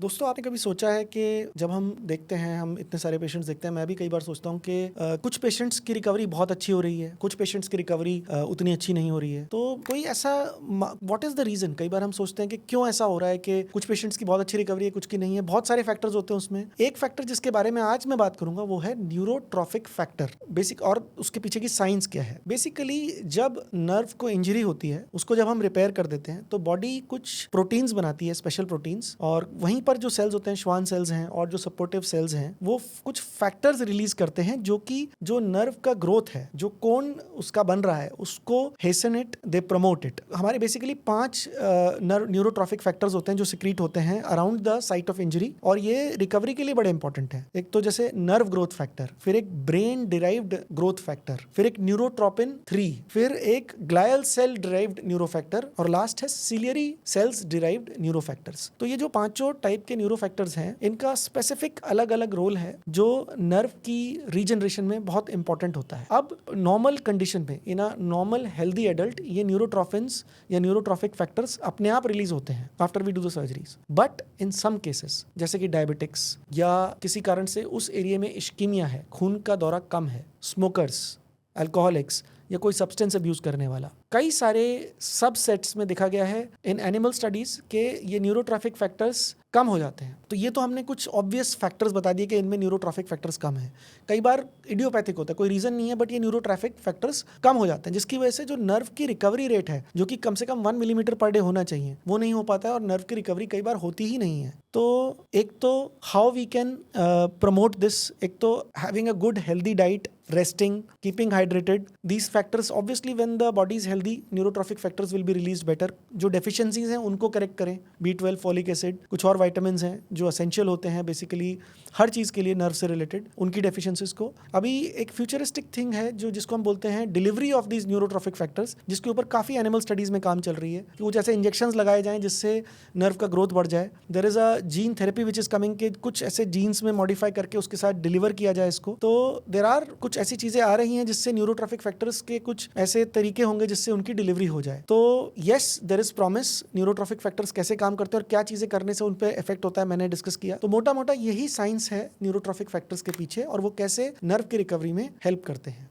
दोस्तों, आपने कभी सोचा है कि जब हम देखते हैं, हम इतने सारे पेशेंट्स देखते हैं, मैं भी कई बार सोचता हूँ कि कुछ पेशेंट्स की रिकवरी बहुत अच्छी हो रही है, कुछ पेशेंट्स की रिकवरी उतनी अच्छी नहीं हो रही है। तो कोई ऐसा व्हाट इज द रीजन? कई बार हम सोचते हैं कि क्यों ऐसा हो रहा है कि कुछ पेशेंट्स की बहुत अच्छी रिकवरी है, कुछ की नहीं है। बहुत सारे फैक्टर्स होते हैं उसमें। एक फैक्टर जिसके बारे में आज मैं बात करूंगा वो है न्यूरोट्रॉफिक फैक्टर। बेसिक और उसके पीछे की साइंस क्या है। बेसिकली जब नर्व को इंजरी होती है, उसको जब हम रिपेयर कर देते हैं तो बॉडी कुछ प्रोटीन्स बनाती है, स्पेशल प्रोटीन्स, और वहीं पर जो सेल्स होते हैं, श्वान सेल्स हैं और जो सपोर्टिव सेल्स हैं, वो कुछ फैक्टर्स रिलीज करते हैं जो कि जो नर्व का ग्रोथ है, जो कोन उसका बन रहा है, उसको हेसन इट, दे प्रमोट इट। हमारे बेसिकली 5 न्यूरोट्रॉफिक फैक्टर्स होते हैं जो सिक्रीट होते हैं around the site of injury, और ये रिकवरी के लिए बड़े इंपॉर्टेंट है। एक तो जैसे नर्व ग्रोथ फैक्टर, फिर एक ब्रेन डिराइव्ड ग्रोथ फैक्टर, फिर एक न्यूरोट्रोपिन 3, फिर एक ग्लायल सेल डिराइव्ड न्यूरोफैक्टर, और लास्ट है सिलियरी सेल्स डिराइव्ड न्यूरोफैक्टर्स। तो ये जो पांचों टाइप के न्यूरोफैक्टर्स हैं, इनका स्पेसिफिक अलग अलग रोल है जो नर्व की रीजनरेशन में बहुत इंपॉर्टेंट होता है। अब नॉर्मल कंडीशन में, इन अ नॉर्मल हेल्दी एडल्ट, ये न्यूरोट्रोफिन्स या न्यूरोट्रॉफिक फैक्टर्स अपने आप रिलीज होते हैं after we do the surgeries. But in some cases, जैसे कि डायबिटिक्स या किसी कारण से उस एरिया में इश्कीमिया है, खून का दौरा कम है, स्मोकर्स, अल्कोहलिक्स या कोई सब्सटेंस अब्यूज करने वाला, कई सारे सबसेट्स में देखा गया है इन एनिमल स्टडीज के ये न्यूरोट्रॉफिक फैक्टर्स कम हो जाते हैं। तो ये तो हमने कुछ ऑब्वियस फैक्टर्स बता दिए कि इनमें न्यूरोट्रॉफिक फैक्टर्स कम है। कई बार इडियोपैथिक होता है, कोई रीजन नहीं है, बट ये न्यूरोट्रॉफिक फैक्टर्स कम हो जाते हैं, जिसकी वजह से जो नर्व की रिकवरी रेट है, जो कि कम से कम 1 मिलीमीटर पर डे होना चाहिए, वो नहीं हो पाता है, और नर्व की रिकवरी कई बार होती ही नहीं है। तो एक तो how we can promote this, एक तो having a good healthy diet, resting, keeping hydrated, these factors obviously when the body is healthy, neurotrophic factors will be released better. जो deficiencies हैं उनको करेक्ट करें, B12, folic acid, कुछ और vitamins हैं जो essential होते हैं बेसिकली हर चीज़ के लिए नर्व से रिलेटेड, उनकी deficiencies को। अभी एक futuristic thing है जो जिसको हम बोलते हैं delivery of these neurotrophic factors, जिसके ऊपर काफ़ी एनिमल स्टडीज़ में काम चल रही है कि कुछ ऐसे इंजेक्शंस लगाए जाएं जिससे नर्व का ग्रोथ बढ़ जाए। There is a gene therapy which is coming के कुछ ऐसे जीन्स में मॉडिफाई करके उसके साथ डिलीवर किया जाए इसको। तो देर आर कुछ ऐसी चीजें आ रही हैं जिससे न्यूरोट्रॉफिक फैक्टर्स के कुछ ऐसे तरीके होंगे जिससे उनकी डिलीवरी हो जाए। तो yes, there is promise. Neurotrophic factors कैसे काम करते हैं और क्या चीजें करने से उन पे इफेक्ट होता है, मैंने डिस्कस किया। तो मोटा मोटा यही साइंस है न्यूरोट्रॉफिक फैक्टर्स के पीछे, और वो कैसे नर्व की रिकवरी में हेल्प करते हैं।